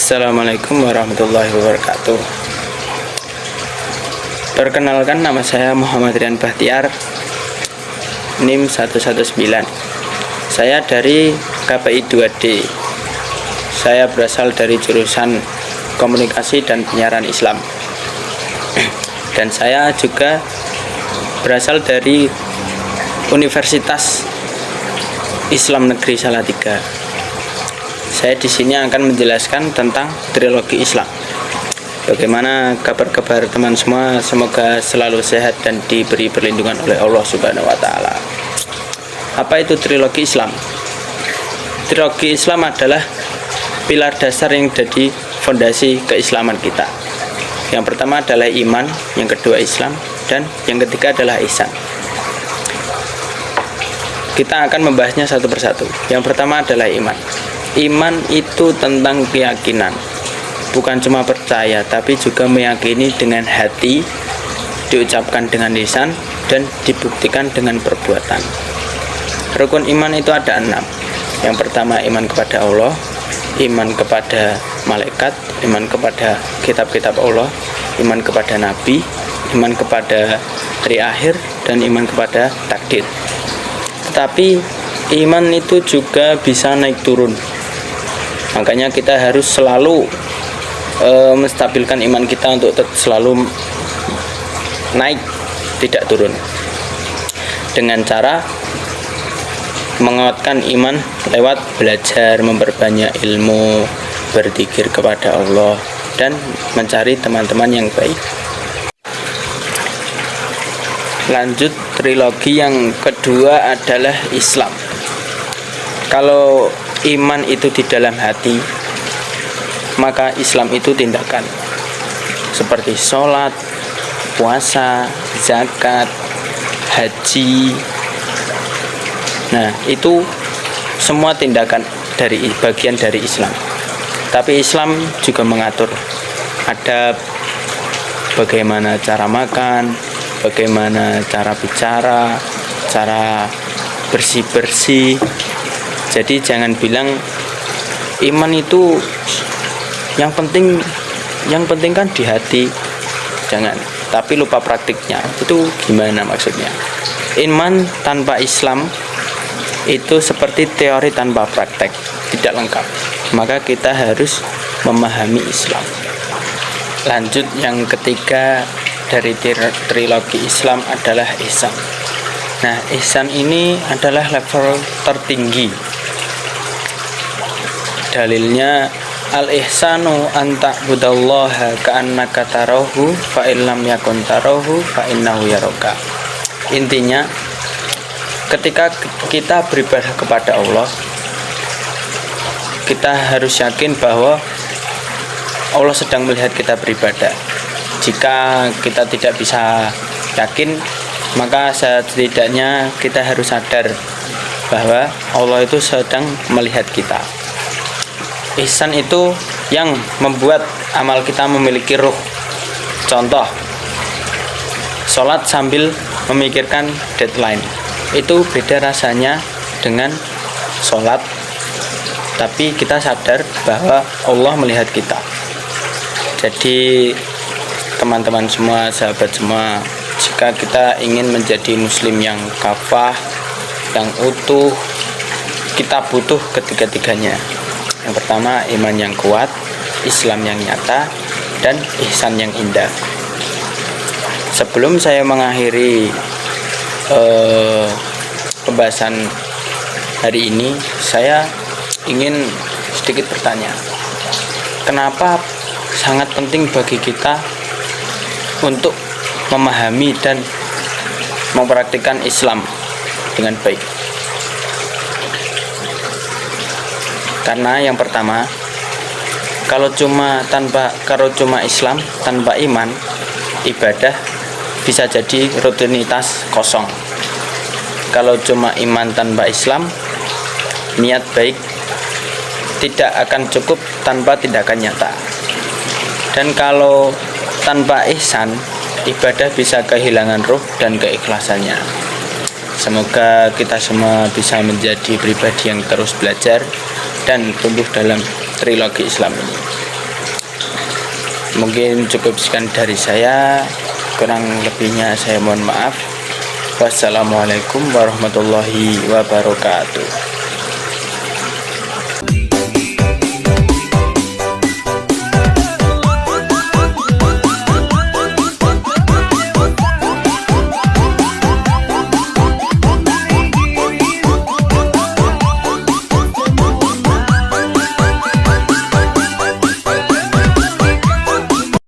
Assalamualaikum warahmatullahi wabarakatuh. Perkenalkan, nama saya Muhammad Rian Bahtiar, NIM 119. Saya dari KPI 2D. Saya berasal dari jurusan Komunikasi dan Penyiaran Islam. Dan saya juga berasal dari Universitas Islam Negeri Salatiga. Saya di sini akan menjelaskan tentang trilogi Islam. Bagaimana kabar-kabar teman semua? Semoga selalu sehat dan diberi perlindungan oleh Allah Subhanahu wa taala. Apa itu trilogi Islam? Trilogi Islam adalah pilar dasar yang jadi fondasi keislaman kita. Yang pertama adalah iman, yang kedua Islam, dan yang ketiga adalah ihsan. Kita akan membahasnya satu persatu. Yang pertama adalah iman. Iman itu tentang keyakinan, bukan cuma percaya, tapi juga meyakini dengan hati, diucapkan dengan lisan, dan dibuktikan dengan perbuatan. Rukun iman itu ada 6. Yang pertama, iman kepada Allah, iman kepada malaikat, iman kepada kitab-kitab Allah, iman kepada nabi, iman kepada hari akhir, dan iman kepada takdir. Tetapi iman itu juga bisa naik turun. Makanya kita harus selalu menstabilkan iman kita untuk selalu naik, tidak turun. Dengan cara menguatkan iman lewat belajar, memperbanyak ilmu, berzikir kepada Allah, dan mencari teman-teman yang baik. Lanjut, trilogi yang kedua adalah Islam. Kalau iman itu di dalam hati, maka Islam itu tindakan, seperti sholat, puasa, zakat, haji. Nah, itu semua tindakan dari bagian dari Islam. Tapi Islam juga mengatur adab, bagaimana cara makan, bagaimana cara bicara, cara bersih-bersih. Jadi jangan bilang iman itu yang penting kan di hati, jangan. Tapi lupa praktiknya. Itu gimana maksudnya? Iman tanpa Islam itu seperti teori tanpa praktek, tidak lengkap. Maka kita harus memahami Islam. Lanjut, yang ketiga dari trilogi Islam adalah ihsan. Nah, ihsan ini adalah level tertinggi. Dalilnya, al-ihsanu an ta'budallaha ka'annaka tarahu fa in lam yakun tarahu fa innahu yaraka. Intinya, ketika kita beribadah kepada Allah, kita harus yakin bahwa Allah sedang melihat kita beribadah. Jika kita tidak bisa yakin, maka setidaknya kita harus sadar bahwa Allah itu sedang melihat kita. Ihsan itu yang membuat amal kita memiliki ruh. Contoh, sholat sambil memikirkan deadline. Itu beda rasanya dengan sholat, tapi kita sadar bahwa Allah melihat kita. Jadi teman-teman semua, sahabat semua, jika kita ingin menjadi muslim yang kafah, yang utuh, kita butuh ketiga-tiganya. Yang pertama, iman yang kuat, Islam yang nyata, dan ihsan yang indah. Sebelum saya mengakhiri pembahasan hari ini, saya ingin sedikit bertanya. Kenapa sangat penting bagi kita untuk memahami dan mempraktikkan Islam dengan baik? Karena yang pertama, kalau cuma Islam tanpa iman, ibadah bisa jadi rutinitas kosong. Kalau cuma iman tanpa Islam, niat baik tidak akan cukup tanpa tindakan nyata. Dan kalau tanpa ihsan, ibadah bisa kehilangan ruh dan keikhlasannya. Semoga kita semua bisa menjadi pribadi yang terus belajar dan tumbuh dalam trilogi Islam ini. Mungkin cukup sekian dari saya, kurang lebihnya saya mohon maaf. Wassalamualaikum warahmatullahi wabarakatuh.